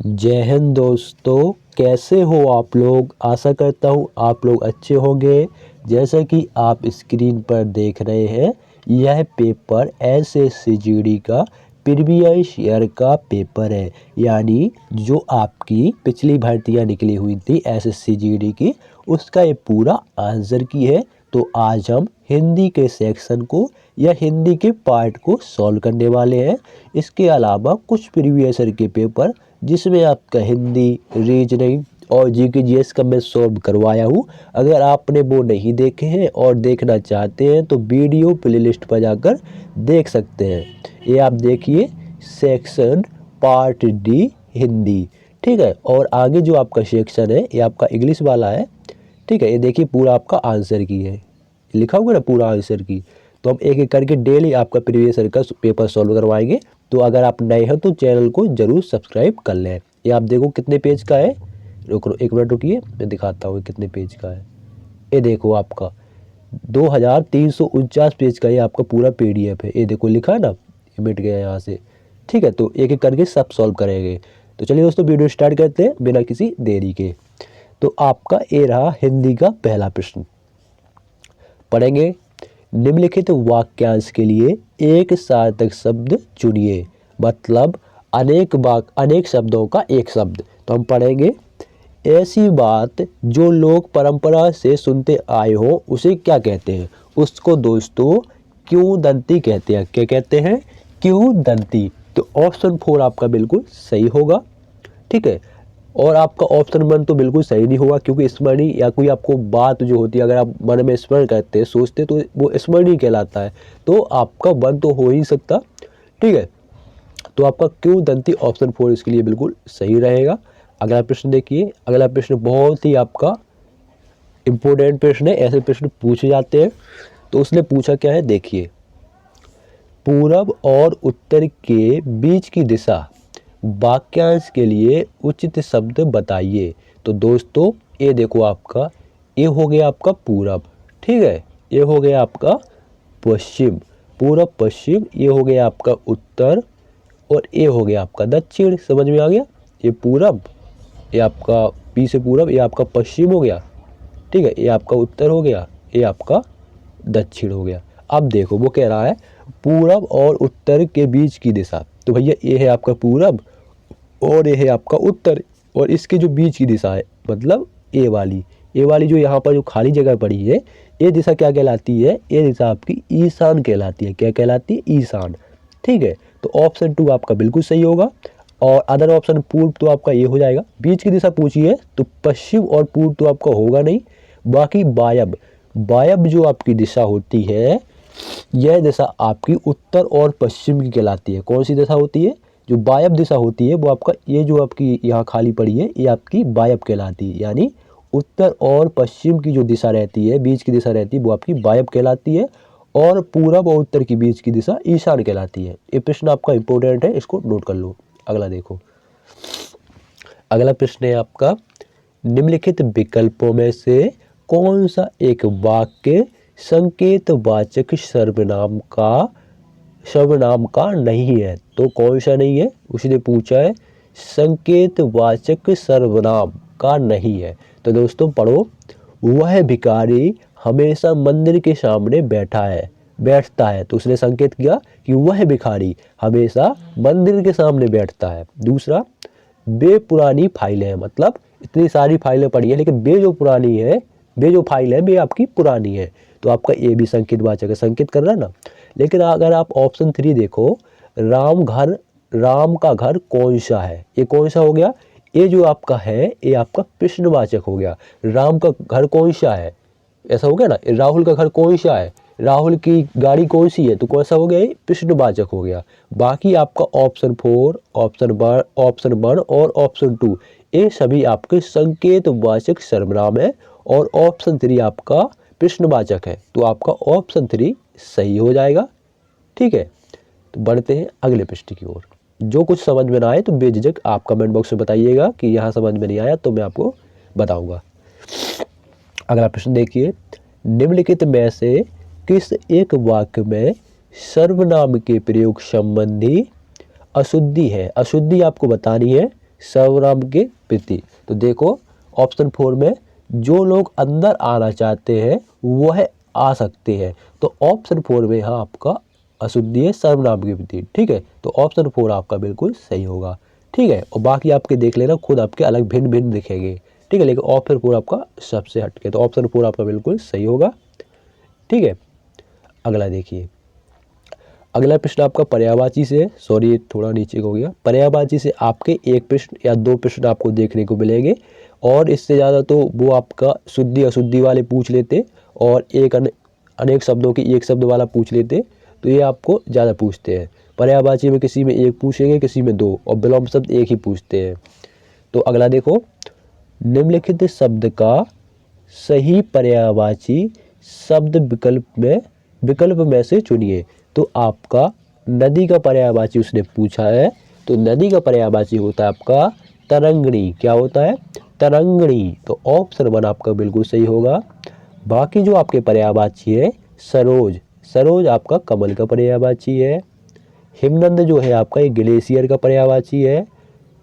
जय हिंद दोस्तों, कैसे हो आप लोग। आशा करता हूँ आप लोग अच्छे होंगे। जैसा कि आप स्क्रीन पर देख रहे हैं, यह पेपर एसएससी जीडी का प्रीवियस ईयर का पेपर है। यानी जो आपकी पिछली भर्तियां निकली हुई थी एसएससी जीडी की, उसका ये पूरा आंसर की है। तो आज हम हिंदी के सेक्शन को या हिंदी के पार्ट को सॉल्व करने वाले हैं। इसके अलावा कुछ प्रीवियस ईयर के पेपर जिसमें आपका हिंदी, रीजनिंग और जीके जीएस का मैं सॉल्व करवाया हूँ। अगर आपने वो नहीं देखे हैं और देखना चाहते हैं तो वीडियो प्लेलिस्ट पर जाकर देख सकते हैं। ये आप देखिए, सेक्शन पार्ट डी हिंदी, ठीक है। और आगे जो आपका सेक्शन है ये आपका इंग्लिश वाला है, ठीक है। ये देखिए पूरा आपका आंसर की है, लिखा हुआ ना पूरा आंसर की। तो हम एक एक करके डेली आपका प्रीवियस ईयर का पेपर सॉल्व करवाएंगे। तो अगर आप नए हैं तो चैनल को जरूर सब्सक्राइब कर लें। ये आप देखो कितने पेज का है, रुको एक मिनट रुकिए, मैं दिखाता हूँ कितने पेज का है। ये देखो आपका 2349 पेज का ये आपका पूरा पीडीएफ है। ये देखो लिखा है ना, ये मिट गया यहाँ से, ठीक है। तो एक एक करके सब सॉल्व करेंगे। तो चलिए दोस्तों वीडियो स्टार्ट करते हैं बिना किसी देरी के। तो आपका ये रहा हिंदी का पहला प्रश्न, पढ़ेंगे। निम्नलिखित वाक्यांश के लिए एक सार्थक शब्द चुनिए। मतलब अनेक शब्दों का एक शब्द। तो हम पढ़ेंगे, ऐसी बात जो लोग परंपरा से सुनते आए हो उसे क्या कहते हैं। उसको दोस्तों किंवदंती कहते हैं। क्या कहते हैं? किंवदंती। तो ऑप्शन 4 आपका बिल्कुल सही होगा, ठीक है। और आपका ऑप्शन 1 तो बिल्कुल सही नहीं होगा, क्योंकि स्मरणीय या कोई आपको बात जो होती है अगर आप मन में स्मरण करते हैं, सोचते हैं, तो वो स्मरणीय कहलाता है। तो आपका 1 तो हो ही सकता, ठीक है। तो आपका किंवदंती ऑप्शन 4 इसके लिए बिल्कुल सही रहेगा। अगला प्रश्न देखिए। अगला प्रश्न बहुत ही आपका इम्पोर्टेंट प्रश्न है, ऐसे प्रश्न पूछे जाते हैं। तो उसने पूछा क्या है, देखिए। पूरब और उत्तर के बीच की दिशा, वाक्यांश के लिए उचित शब्द बताइए। तो दोस्तों ये देखो आपका, ये हो गया आपका पूरब, ठीक है। ये हो गया आपका पश्चिम, पूरब पश्चिम। ये हो गया आपका उत्तर और ये हो गया आपका दक्षिण। समझ में आ गया? ये पूरब, ये आपका पी से पूरब, ये आपका पश्चिम हो गया, ठीक है। ये आपका उत्तर हो गया, ये आपका दक्षिण हो गया। अब देखो वो कह रहा है पूरब और उत्तर के बीच की दिशा। तो भैया ये है आपका पूरब और ये है आपका उत्तर, और इसके जो बीच की दिशा है मतलब ए वाली जो यहाँ पर जो खाली जगह पड़ी है, ये दिशा क्या कहलाती है? ये दिशा आपकी ईशान कहलाती है। क्या कहलाती है? ईशान, ठीक है। तो ऑप्शन 2 आपका बिल्कुल सही होगा। और अदर ऑप्शन पूर्व तो आपका ये हो जाएगा। बीच की दिशा पूछी है तो पश्चिम और पूर्व तो आपका होगा नहीं। बाकी वायव्य, वायव्य जो आपकी दिशा होती है, यह दिशा आपकी उत्तर और पश्चिम की कहलाती है। कौन सी दिशा होती है? जो वायव्य दिशा होती है वो आपका, ये जो आपकी यहाँ खाली पड़ी है, ये आपकी वायव्य कहलाती है। यानी उत्तर और पश्चिम की जो दिशा रहती है, बीच की दिशा रहती है, वो आपकी वायव्य कहलाती है। और पूरब और उत्तर की बीच की दिशा ईशान कहलाती है। ये प्रश्न आपका इंपॉर्टेंट है, इसको नोट कर लो। अगला देखो, अगला प्रश्न है आपका, निम्नलिखित विकल्पों में से कौन सा एक वाक्य संकेतवाचक सर्वनाम का नहीं है। तो कौन सा नहीं है? उसने पूछा है संकेतवाचक सर्वनाम का नहीं है। तो दोस्तों पढ़ो, वह भिखारी हमेशा मंदिर के सामने बैठता है। तो उसने संकेत किया कि वह भिखारी हमेशा मंदिर के सामने बैठता है। दूसरा, वे पुरानी फाइलें हैं। मतलब इतनी सारी फाइलें पड़ी है, लेकिन वे जो पुरानी है, वे जो फाइल है वे आपकी पुरानी है। तो आपका ये भी संकेतवाचक है, संकेत कर रहा है ना। लेकिन अगर आप ऑप्शन 3 देखो, राम का घर कौन सा है, ये कौन सा हो गया? ये जो आपका है ये आपका प्रश्नवाचक हो गया। राम का घर कौन सा है, ऐसा हो गया ना। राहुल का घर कौन सा है, राहुल की गाड़ी कौन सी है, तो कौन सा हो गया? ये प्रश्नवाचक हो गया। बाकी आपका ऑप्शन 4, ऑप्शन 1 और ऑप्शन 2 ये सभी आपके संकेतवाचक सर्वनाम है, और ऑप्शन 3 आपका प्रश्नवाचक है। तो आपका ऑप्शन 3 सही हो जाएगा, ठीक है। तो बढ़ते हैं अगले प्रश्न की ओर। जो कुछ समझ में ना आए तो बेझिझक आप कमेंट बॉक्स में बताइएगा कि यहाँ समझ में नहीं आया, तो मैं आपको बताऊंगा। अगला प्रश्न देखिए, निम्नलिखित में से किस एक वाक्य में सर्वनाम के प्रयोग संबंधी अशुद्धि है। अशुद्धि आपको बतानी है, सर्वनाम के प्रति। तो देखो ऑप्शन 4 में जो लोग अंदर आना चाहते हैं वह आ सकते हैं। तो ऑप्शन 4 में यहाँ आपका अशुद्धि है सर्वनाम के प्रति। ठीक है, तो ऑप्शन 4 आपका बिल्कुल सही होगा। ठीक है, और बाकी आपके देख लेना, खुद आपके अलग भिन्न भिन्न दिखेंगे। ठीक है, लेकिन ऑप्शन 4 आपका सबसे हटके, तो ऑप्शन 4 आपका बिल्कुल सही होगा। ठीक है, अगला देखिए। अगला प्रश्न आपका पर्यायवाची से, सॉरी थोड़ा नीचे हो गया, पर्यायवाची से आपके एक प्रश्न या दो प्रश्न आपको देखने को मिलेंगे, और इससे ज़्यादा तो वो आपका शुद्धि अशुद्धि वाले पूछ लेते, और एक अनेक शब्दों के एक शब्द वाला पूछ लेते, तो ये आपको ज़्यादा पूछते हैं। पर्यायवाची में किसी में एक पूछेंगे, किसी में दो, और विलोम शब्द एक ही पूछते हैं। तो अगला देखो, निम्नलिखित शब्द का सही पर्यायवाची शब्द विकल्प में से चुनिए। तो आपका नदी का पर्यायवाची उसने पूछा है, तो नदी का पर्यायवाची होता है आपका तरंगिणी। क्या होता है? तरंगिणी। तो ऑप्शन 1 आपका बिल्कुल सही होगा। बाकी जो आपके पर्यायवाची है, सरोज, सरोज आपका कमल का पर्यायवाची है। हिमनद जो है आपका ये ग्लेशियर का पर्यायवाची है।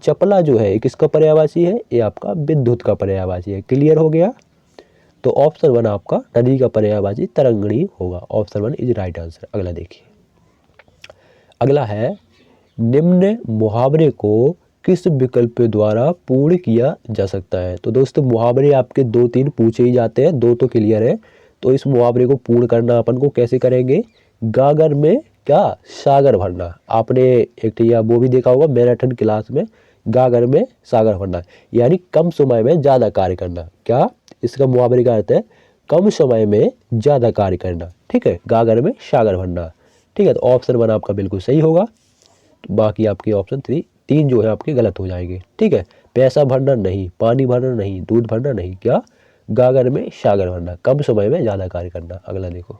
चपला जो है किसका पर्यायवाची है? ये आपका विद्युत का पर्यायवाची है। क्लियर हो गया? तो ऑप्शन 1 आपका नदी का पर्यायवाची तरंगिणी होगा। Option 1 is right answer. अगला देखिए। अगला है, निम्न मुहावरे को किस विकल्प द्वारा पूर्ण किया जा सकता है? तो दोस्तों मुहावरे आपके 2-3 पूछे ही जाते हैं, 2 तो क्लियर है। तो इस मुहावरे को पूर्ण करना अपन को कैसे करेंगे? गागर में क्या सागर भरना। आपने एक या वो भी देखा होगा मैराथन क्लास में, गागर में सागर भरना, यानी कम समय में ज़्यादा कार्य करना। क्या इसका मुहावरे का अर्थ है? कम समय में ज़्यादा कार्य करना। ठीक है, गागर में सागर भरना। ठीक है, तो ऑप्शन 1 आपका बिल्कुल सही होगा। तो बाकी आपके ऑप्शन 3 जो है आपके गलत हो जाएंगे। ठीक है, पैसा भरना नहीं, पानी भरना नहीं, दूध भरना नहीं, क्या गागर में सागर भरना, कम समय में ज़्यादा कार्य करना। अगला देखो।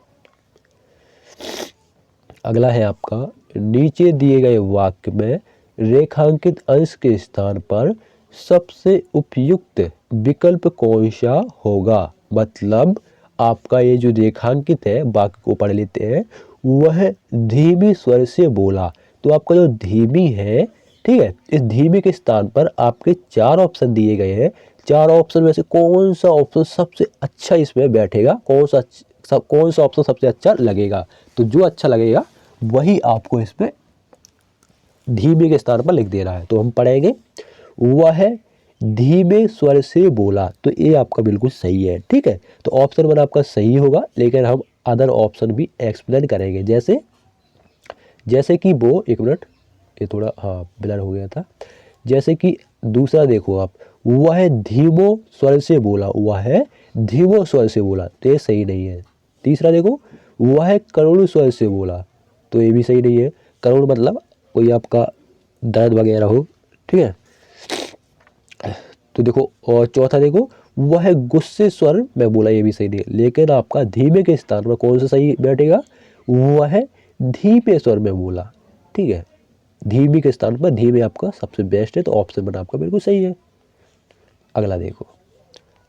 अगला है आपका, नीचे दिए गए वाक्य में रेखांकित अंश के स्थान पर सबसे उपयुक्त विकल्प कौन सा होगा? मतलब आपका ये जो रेखांकित है, वाक्य को पढ़ लेते हैं, वह धीमी स्वर से बोला। तो आपका जो धीमी है, ठीक है, इस धीमी के स्थान पर आपके 4 ऑप्शन दिए गए हैं। 4 ऑप्शन में से कौन सा ऑप्शन सबसे अच्छा इसमें बैठेगा, कौन सा ऑप्शन सबसे अच्छा लगेगा? तो जो अच्छा लगेगा वही आपको इसमें धीमे के स्थान पर लिख दे रहा है। तो हम पढ़ेंगे, वह धीमे स्वर से बोला। तो ये आपका बिल्कुल सही है। ठीक है, तो ऑप्शन 1 आपका सही होगा, लेकिन हम अदर ऑप्शन भी एक्सप्लेन करेंगे। जैसे कि वो, एक मिनट, ये थोड़ा ब्लर हो गया था। जैसे कि दूसरा देखो आप, वह धीमो स्वर से बोला, वह धीमो स्वर से बोला, तो ये सही नहीं है। तीसरा देखो, वह करुण स्वर से बोला, तो ये भी सही नहीं है। करुण मतलब कोई आपका दर्द वगैरह हो। ठीक है, तो देखो, और चौथा देखो, वह गुस्से स्वर में बोला, ये भी सही नहीं है। लेकिन आपका धीमे के स्थान पर कौन सा सही बैठेगा? वह धीमे स्वर में बोला। ठीक है, धीमे के स्थान पर धीमे आपका सबसे बेस्ट है। तो ऑप्शन 1 आपका बिल्कुल सही है। अगला देखो।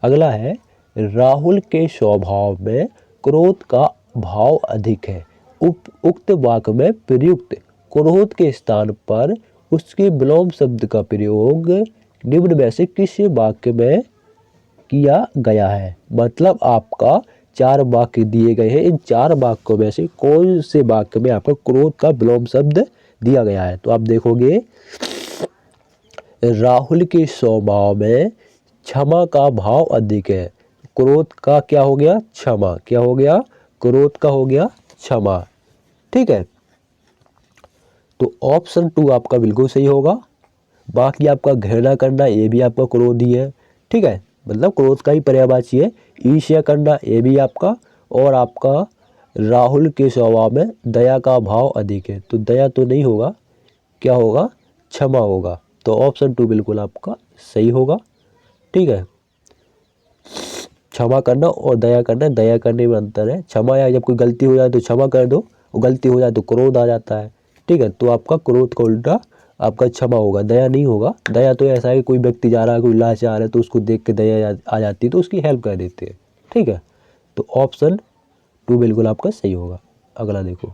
अगला है, राहुल के स्वभाव में क्रोध का भाव अधिक है। उक्त वाक्य में प्रयुक्त क्रोध के स्थान पर उसके विलोम शब्द का प्रयोग निम्न में से किस वाक्य में किया गया है? मतलब आपका 4 वाक्य दिए गए हैं, इन 4 वाक्यों में से कौन से वाक्य में आपका क्रोध का विलोम शब्द दिया गया है? तो आप देखोगे, राहुल के स्वभाव में क्षमा का भाव अधिक है। क्रोध का क्या हो गया? क्षमा। क्या हो गया? क्रोध का हो गया क्षमा। ठीक है, तो ऑप्शन 2 आपका बिल्कुल सही होगा। बाकी आपका घृणा करना, ये भी आपका क्रोध ही है। ठीक है, मतलब क्रोध का ही पर्यायवाची है। ईर्ष्या करना, ये भी आपका, और आपका राहुल के स्वभाव में दया का भाव अधिक है। तो दया तो नहीं होगा, क्या होगा? क्षमा होगा। तो ऑप्शन 2 बिल्कुल आपका सही होगा। ठीक है, क्षमा करना और दया करना, दया करने में अंतर है। क्षमा, या जब कोई गलती हो जाए तो क्षमा कर दो, और गलती हो जाए तो क्रोध आ जाता है। ठीक है, तो आपका क्रोध का उल्टा आपका क्षमा होगा, दया नहीं होगा। दया तो ऐसा है कि कोई व्यक्ति जा रहा है, कोई लाचार है, तो उसको देख के दया आ जाती है, तो उसकी हेल्प कर देते हैं। ठीक है, तो ऑप्शन 2 बिल्कुल आपका सही होगा। अगला देखो,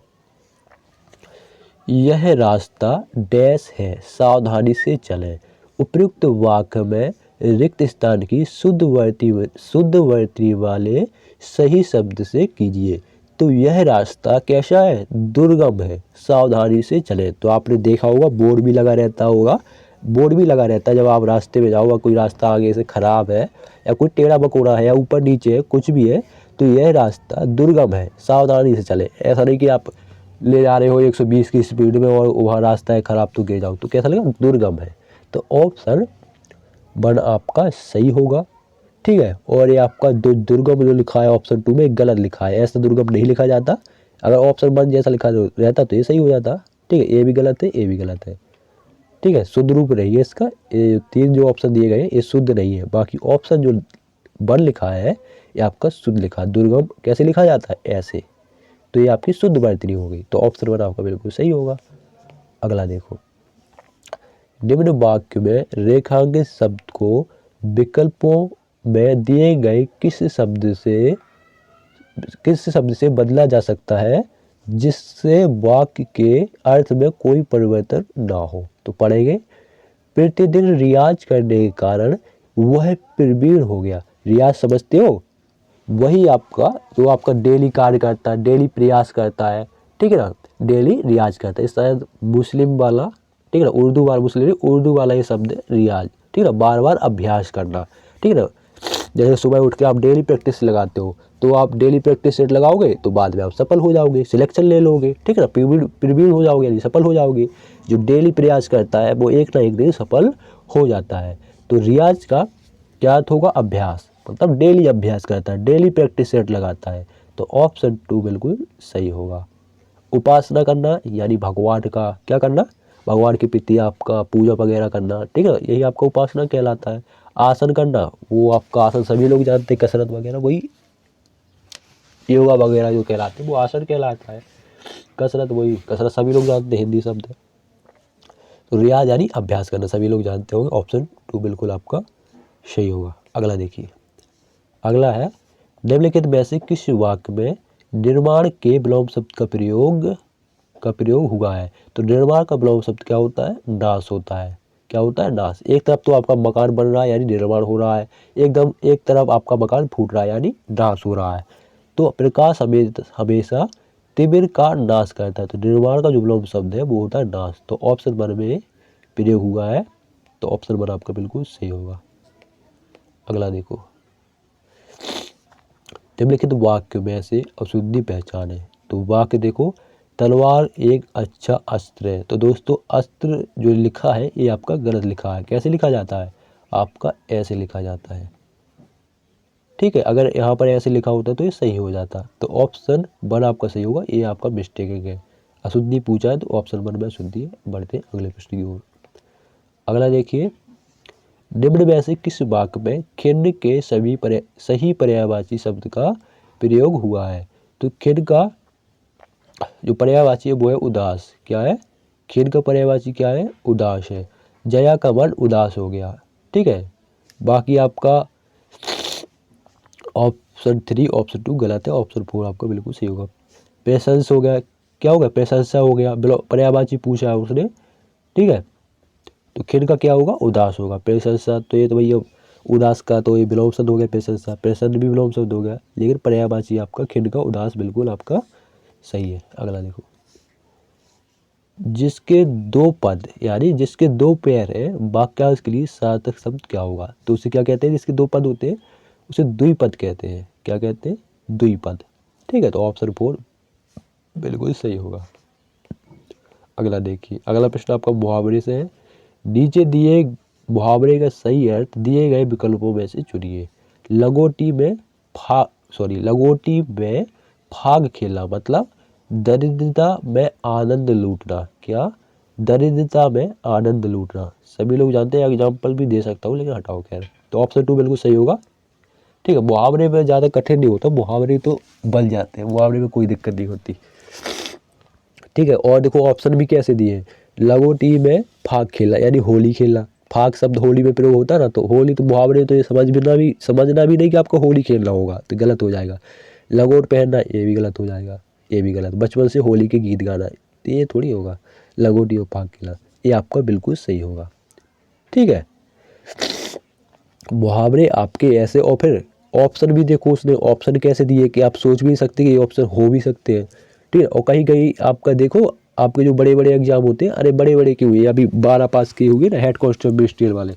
यह रास्ता डैश है, सावधानी से चलें। उपयुक्त वाक्य में रिक्त स्थान की शुद्ध वर्ती वाले सही शब्द से कीजिए। तो यह रास्ता कैसा है? दुर्गम है, सावधानी से चले। तो आपने देखा होगा बोर्ड भी लगा रहता होगा, बोर्ड भी लगा रहता है जब आप रास्ते में जाओगे, कोई रास्ता आगे से खराब है या कोई टेढ़ा बकोड़ा है या ऊपर नीचे है, कुछ भी है, तो यह रास्ता दुर्गम है, सावधानी से चले। ऐसा नहीं कि आप ले जा रहे हो 120 की स्पीड में और वहाँ रास्ता है खराब तो गिर जाओ, तो कैसा लगेगा? दुर्गम है। तो ऑप्शन 1 आपका सही होगा। ठीक है, और ये आपका दुर्गम जो लिखा है ऑप्शन 2 में गलत लिखा है, ऐसा दुर्गम नहीं लिखा जाता। अगर ऑप्शन 1 जैसा लिखा रहता तो ये सही हो जाता। ठीक है, ये भी गलत है, ये भी गलत है। ठीक है, शुद्ध रूप नहीं है इसका, ये 3 जो ऑप्शन दिए गए हैं ये शुद्ध नहीं है। बाकी ऑप्शन जो 1 लिखा है ये आपका शुद्ध लिखा है। दुर्गम कैसे लिखा जाता है? ऐसे। तो ये आपकी शुद्ध वर्तनी हो गई। तो ऑप्शन 1 आपका बिल्कुल सही होगा। अगला देखो, निम्न वाक्य में रेखांकित शब्द को विकल्पों में दिए गए किस शब्द से बदला जा सकता है जिससे वाक्य के अर्थ में कोई परिवर्तन ना हो? तो पढ़ेंगे, प्रतिदिन रियाज करने के कारण वह प्रवीण हो गया। रियाज समझते हो? वही आपका जो आपका डेली कार्य करता है, डेली प्रयास करता है, ठीक है ना, डेली रियाज करता है। शायद मुस्लिम वाला, ठीक है ना, उर्दू वाला, मुस्लिम उर्दू वाला ये शब्द है रियाज। ठीक है ना, बार बार अभ्यास करना। ठीक है ना, जैसे सुबह उठ के आप डेली प्रैक्टिस लगाते हो, तो आप डेली प्रैक्टिस सेट लगाओगे तो बाद में आप सफल हो जाओगे, सिलेक्शन ले लोगे। ठीक है ना, प्रवीण हो जाओगे, यानी सफल हो जाओगे। जो डेली प्रयास करता है वो एक ना एक दिन सफल हो जाता है। तो रियाज का क्या अर्थ होगा? अभ्यास, मतलब डेली अभ्यास करता है, डेली प्रैक्टिस सेट लगाता है। तो ऑप्शन 2 बिल्कुल सही होगा। उपासना करना यानी भगवान का क्या करना? भगवान के प्रति आपका पूजा वगैरह करना। ठीक है, यही आपका उपासना कहलाता है। आसन करना, वो आपका आसन सभी लोग जानते हैं, कसरत वगैरह, वही योगा वगैरह जो कहलाते हैं वो आसन कहलाता है। कसरत, वही कसरत सभी लोग जानते हैं, हिंदी शब्द है। तो रियाज यानी अभ्यास करना, सभी लोग जानते होंगे। ऑप्शन 2 बिल्कुल आपका सही होगा। अगला देखिए, अगला है, निम्नलिखित में से किस वाक्य में निर्माण के विलोम शब्द का प्रयोग हुआ है? तो निर्माण का विलोम शब्द क्या होता है? नाश होता है। क्या होता है? नाश। एक तरफ तो आपका मकान बन रहा है यानी निर्माण हो रहा है, एकदम एक तरफ आपका मकान फूट रहा है यानी नाश हो रहा है। तो प्रकाश हमेशा तिमिर का नाश करता है। तो निर्माण का जो विलोम शब्द है वो होता है नाश। तो ऑप्शन 1 में प्रयोग हुआ है। तो ऑप्शन 1 आपका बिल्कुल सही होगा। अगला देखो, निम्नलिखित वाक्य में से अशुद्धि पहचाने। तो वाक्य देखो, तलवार एक अच्छा अस्त्र है। तो दोस्तों अस्त्र जो लिखा है ये आपका गलत लिखा है। कैसे लिखा जाता है? आपका ऐसे लिखा जाता है। ठीक है, अगर यहाँ पर ऐसे लिखा होता तो ये सही हो जाता। तो ऑप्शन 1 आपका सही होगा, ये आपका मिस्टेक है। अशुद्धि पूछा है तो ऑप्शन 1 में अशुद्धि है। बढ़ते हैं अगले प्रश्न की ओर। अगला देखिए, निम्न में से किस वाक्य में खिन्न के सही पर्यायवाची शब्द का प्रयोग हुआ है? तो खिन्न का जो पर्यायवाची है वो है उदास। क्या है? खिन्न का पर्यायवाची क्या है? उदास है। जया का मन उदास हो गया। ठीक है, बाकी आपका ऑप्शन 3 ऑप्शन 2 गलत है। ऑप्शन 4 आपका बिल्कुल सही होगा। प्रशंसा हो गया, क्या होगा? प्रशंसा हो गया, पर्यायवाची पूछा है उसने। ठीक है, तो खिन्न का क्या होगा? उदास होगा। प्रशंसा तो ये तो भैया उदास का तो ये विलोम शब्द हो गया, प्रशंसा। प्रसन्न भी विलोम शब्द हो गया, लेकिन पर्यायवाची आपका खिन्न का उदास बिल्कुल आपका सही है। अगला देखो, जिसके 2 पद यानी जिसके 2 पैर है वाक्यांश के लिए सार्थक शब्द क्या होगा? तो उसे क्या कहते हैं? जिसके 2 पद होते हैं उसे द्विपद कहते हैं। क्या कहते हैं? द्विपद। ठीक है, तो ऑप्शन 4 बिल्कुल सही होगा। अगला देखिए, अगला प्रश्न आपका मुहावरे से है। नीचे दिए मुहावरे का सही अर्थ दिए गए विकल्पों में से चुनिए। लगोटी में फाग खेलना मतलब दरिद्रता में आनंद लूटना। क्या? दरिद्रता में आनंद लूटना। सभी लोग जानते हैं, एग्जाम्पल भी दे सकता हूँ लेकिन हटाओ खैर। तो ऑप्शन 2 बिल्कुल सही होगा। ठीक है, मुहावरे में ज़्यादा कठिन नहीं होता, मुहावरे तो बन जाते हैं, मुहावरे में कोई दिक्कत नहीं होती। ठीक है, और देखो ऑप्शन भी कैसे दिए। लगोटी में फाग खेलना यानी होली खेलना। फाग शब्द होली में प्रयोग होता है ना, तो होली तो मुहावरे तो ये समझना भी नहीं कि आपको होली खेलना होगा, तो गलत हो जाएगा। लगोट पहनना ये भी गलत हो जाएगा, ये भी गलत। बचपन से होली के गीत गाना तो ये थोड़ी होगा। लगोटी और फाग खेलना ये आपका बिल्कुल सही होगा। ठीक है। मुहावरे आपके ऐसे, और फिर ऑप्शन भी देखो, उसने ऑप्शन कैसे दिए कि आप सोच भी नहीं सकते कि ये ऑप्शन हो भी सकते हैं। ठीक है। और कहीं कहीं आपका देखो, आपके जो बड़े बड़े एग्जाम होते हैं, अरे बड़े बड़े क्यों हुए, अभी 12 पास किए हुए ना हेड कांस्टेबल स्टील वाले,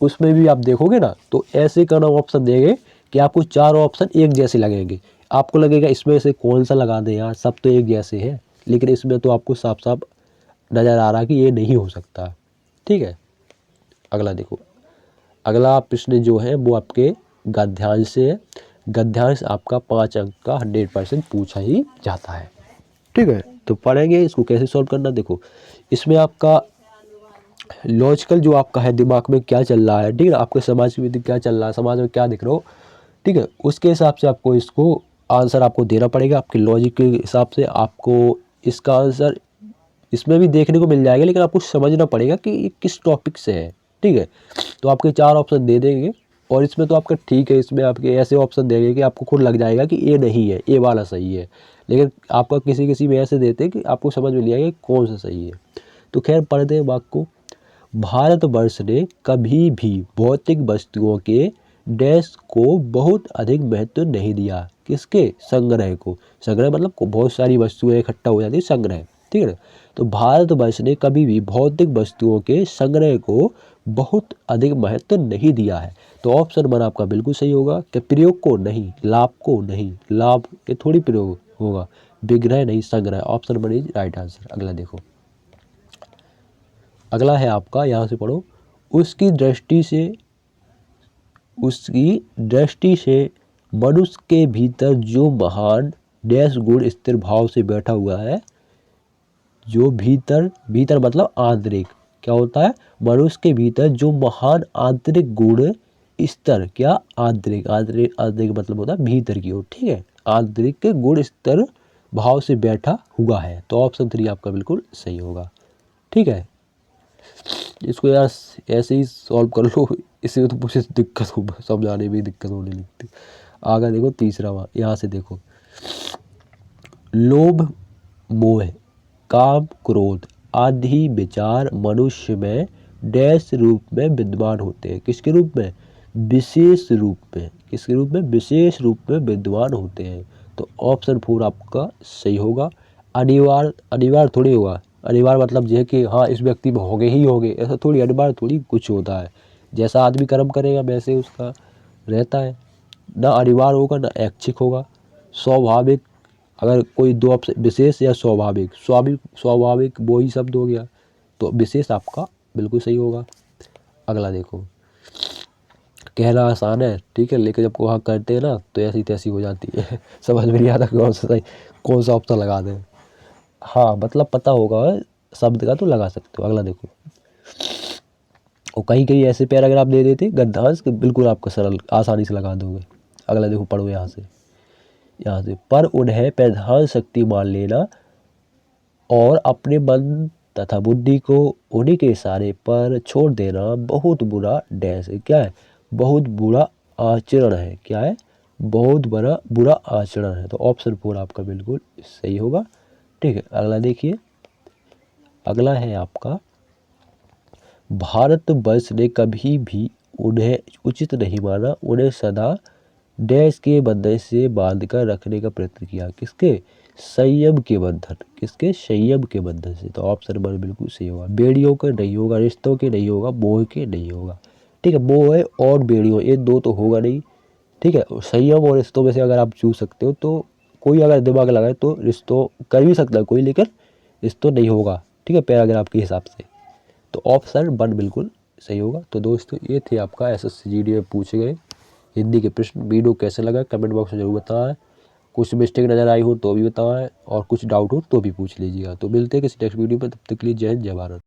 उसमें भी आप देखोगे ना तो ऐसे का नाम ऑप्शन देंगे कि आपको 4 ऑप्शन एक जैसे लगेंगे। आपको लगेगा इसमें से कौन सा लगा दें यार, सब तो एक जैसे हैं, लेकिन इसमें तो आपको साफ साफ नज़र आ रहा कि ये नहीं हो सकता। ठीक है। अगला देखो, अगला प्रश्न जो है वो आपके गद्यांश से है। गद्यांश आपका 5 अंक का 100% पूछा ही जाता है। ठीक है। तो पढ़ेंगे इसको कैसे सॉल्व करना। देखो, इसमें आपका लॉजिकल जो आपका है, दिमाग में क्या चल रहा है, ठीक है, आपके समाज में क्या चल रहा है, समाज में क्या दिख रहा हो, ठीक है, उसके हिसाब से आपको इसको आंसर आपको देना पड़ेगा। आपके लॉजिक के हिसाब से आपको इसका आंसर इसमें भी देखने को मिल जाएगा, लेकिन आपको समझना पड़ेगा कि ये किस टॉपिक से है। ठीक है। तो आपके 4 ऑप्शन दे देंगे, और इसमें तो आपका ठीक है, इसमें आपके ऐसे ऑप्शन देंगे कि आपको खुद लग जाएगा कि ये नहीं है, ये वाला सही है, लेकिन आपका किसी किसी में ऐसे देते हैं कि आपको समझ में नहीं आएगा कि कौन सा सही है। तो खैर पढ़ते हैं वाक्य को। भारतवर्ष ने कभी भी भौतिक वस्तुओं के डैश को बहुत अधिक महत्व नहीं दिया। किसके? संग्रह को। संग्रह मतलब बहुत सारी वस्तुएं इकट्ठा हो जाती है, संग्रह। ठीक है ना। तो भारतवर्ष ने कभी भी भौतिक वस्तुओं के संग्रह को बहुत अधिक महत्व नहीं दिया है। तो ऑप्शन 1 आपका बिल्कुल सही होगा कि प्रयोग को नहीं, लाभ को नहीं, लाभ ये थोड़ी प्रयोग होगा, विग्रह नहीं संग्रह। Option 1 is right answer. अगला देखो, अगला है आपका, यहाँ से पढ़ो। उसकी दृष्टि से मनुष्य के भीतर जो महान डैश गुण स्थिर भाव से बैठा हुआ है, जो भीतर भीतर मतलब आंतरिक, क्या होता है, मनुष्य के भीतर जो महान आंतरिक गुण स्तर, क्या आंतरिक, आंतरिक आंतरिक मतलब होता है भीतर की ओर। ठीक है। आंतरिक के गुण स्तर भाव से बैठा हुआ है। तो ऑप्शन 3 आपका बिल्कुल सही होगा। ठीक है। इसको यार ऐसे ही सॉल्व कर लो, इससे तो मुझे दिक्कत हो, समझाने में दिक्कत होने लगती। आगे देखो तीसरा वहाँ, यहाँ से देखो, लोभ मोह काम क्रोध आदि विचार मनुष्य में डैश रूप में विद्यमान होते हैं। किसके रूप में? विशेष रूप में। किसके रूप में? विशेष रूप में विद्यमान होते हैं। तो ऑप्शन 4 आपका सही होगा। अनिवार्य, अनिवार्य थोड़ी होगा, अनिवार्य मतलब यह कि हाँ इस व्यक्ति में होंगे ही होंगे, ऐसा थोड़ी, अनिवार्य थोड़ी कुछ होता है। जैसा आदमी कर्म करेगा वैसे उसका रहता है, ना अनिवार्य होगा ना ऐच्छिक होगा। स्वाभाविक, अगर कोई दो ऑप्शन, विशेष या स्वाभाविक, स्वाभाविक वो ही शब्द हो गया, तो विशेष आपका बिल्कुल सही होगा। अगला देखो, कहना आसान है, ठीक है, लेकिन जब वहाँ करते हैं ना तो ऐसी तैसी हो जाती है समझ में नहीं आता कौन सा सही, कौन सा ऑप्शन लगा दें। हाँ मतलब पता होगा शब्द का तो लगा सकते हो। अगला देखो, और कहीं कहीं ऐसे पैराग्राफ दे देते गद्यांश के, बिल्कुल आपका सरल आसानी से लगा दोगे। अगला देखो, पढ़ो यहाँ से, पर उन्हें प्रधान शक्ति मान लेना और अपने मन तथा बुद्धि को उन्हीं के इशारे पर छोड़ देना बहुत बुरा डैश है। क्या है? बहुत बुरा आचरण है। क्या है? बहुत बड़ा बुरा आचरण है। तो ऑप्शन 4 आपका बिल्कुल सही होगा। ठीक है। अगला देखिए, अगला है आपका, भारतवर्ष ने कभी भी उन्हें उचित नहीं माना, उन्हें सदा डैश के बंधन से बांध कर रखने का प्रयत्न किया। किसके? संयम के बंधन। किसके? संयम के बंधन से। तो ऑप्शन 1 बिल्कुल सही होगा। बेड़ियों के नहीं होगा, रिश्तों के नहीं होगा, मोह के नहीं होगा। ठीक है। मोह है और बेड़ियों, ये दो तो होगा नहीं। ठीक है। संयम और रिश्तों में से अगर आप चूज सकते हो तो कोई अगर दिमाग लगाए तो रिश्तों कर भी सकता है कोई, लेकिन रिश्तों नहीं होगा। ठीक है, पैराग्राफ के हिसाब से। तो ऑप्शन 1 बिल्कुल सही होगा। तो दोस्तों ये थे आपका एसएससी जीडी में पूछे गए हिंदी के प्रश्न। वीडियो कैसे लगा कमेंट बॉक्स में जरूर बताएं। कुछ मिस्टेक नज़र आई हो तो भी बताएं, और कुछ डाउट हो तो भी पूछ लीजिएगा। तो मिलते हैं किसी नेक्स्ट वीडियो में, तब तक के लिए जय हिंद जय भारत।